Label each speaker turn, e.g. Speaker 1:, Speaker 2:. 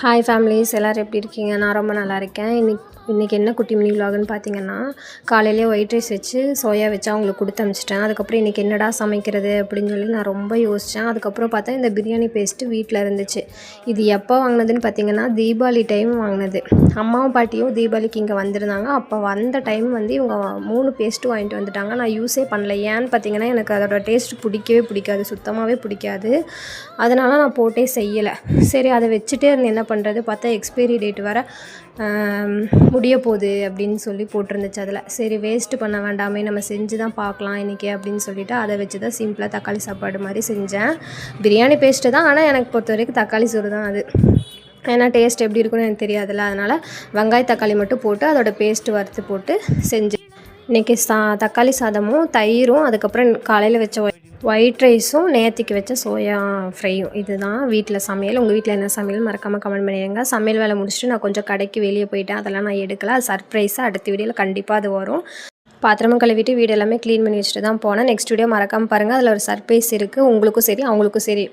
Speaker 1: Hi families எல்லோரும் எப்படி இருக்கீங்க? நான் ரொம்ப நல்லா இருக்கேன். இன்றைக்கி என்ன குட்டி மினி விலாகுன்னு பார்த்தீங்கன்னா, காலையிலே ஒயிட் ரைஸ் வச்சு சோயா வச்சு அவங்களுக்கு கொடுத்து அனுப்பிச்சிட்டேன். அதுக்கப்புறம் இன்றைக்கி என்னடா சமைக்கிறது அப்படின்னு சொல்லி நான் ரொம்ப யோசித்தேன். அதுக்கப்புறம் பார்த்தா இந்த பிரியாணி பேஸ்ட்டு வீட்டில் இருந்துச்சு. இது எப்போ வாங்கினதுன்னு பார்த்தீங்கன்னா, தீபாவளி டைம் வாங்கினது. அம்மாவும் பாட்டியும் தீபாவளிக்கு இங்கே வந்திருந்தாங்க. அப்போ வந்த டைம் இவங்க 3 பேஸ்ட்டு வாங்கிட்டு வந்துட்டாங்க. நான் யூஸே பண்ணல. ஏன்னு பார்த்தீங்கன்னா, எனக்கு அதோட டேஸ்ட் பிடிக்கவே பிடிக்காது, சுத்தமாகவே பிடிக்காது. அதனால நான் போட்டே செய்யலை. சரி, அதை வச்சுட்டே இருந்து என்ன பண்ணுறது பார்த்தா எக்ஸ்பைரி டேட் வர முடிய போகுது அப்படின்னு சொல்லி போட்டிருந்துச்சு அதில். சரி, வேஸ்ட்டு பண்ண வேண்டாமே, நம்ம செஞ்சு தான் பார்க்கலாம் இன்றைக்கி அப்படின்னு சொல்லிவிட்டு அதை வச்சு தான் சிம்பிளாக தக்காளி சாப்பாடு மாதிரி செஞ்சேன். பிரியாணி பேஸ்ட்டு தான், ஆனால் எனக்கு பொறுத்த வரைக்கும் தக்காளி சோறு தான் அது. ஏன்னா டேஸ்ட் எப்படி இருக்குன்னு எனக்கு தெரியாதுல்ல. அதனால் வெங்காய தக்காளி மட்டும் போட்டு அதோட பேஸ்ட்டு வறுத்து போட்டு செஞ்சேன். இன்றைக்கி தக்காளி சாதமும் தயிரும் அதுக்கப்புறம் காலையில் வச்ச ஒயிட் ரைஸும் நேற்றுக்கு வச்ச சோயா ஃப்ரையும் இதுதான் வீட்டில் சமையல். உங்கள் வீட்டில் என்ன சமையல் மறக்காமல் கமெண்ட் பண்ணிடுங்க. சமையல் வேலை முடிச்சுட்டு நான் கொஞ்சம் கடைக்கு வெளியே போயிட்டேன். அதெல்லாம் நான் எடுக்கல. அது சர்ப்ரைஸாக அடுத்த வீடியோவில் கண்டிப்பாக அது வரும். பாத்திரமும் கழுவிட்டு வீடு எல்லாமே க்ளீன் பண்ணி வச்சுட்டு தான் போனேன். நெக்ஸ்ட் வீடியோ மறக்காமல் பாருங்கள். அதில் ஒரு சர்ப்ரைஸ் இருக்குது. உங்களுக்கும் சரி அவங்களுக்கும் சரி.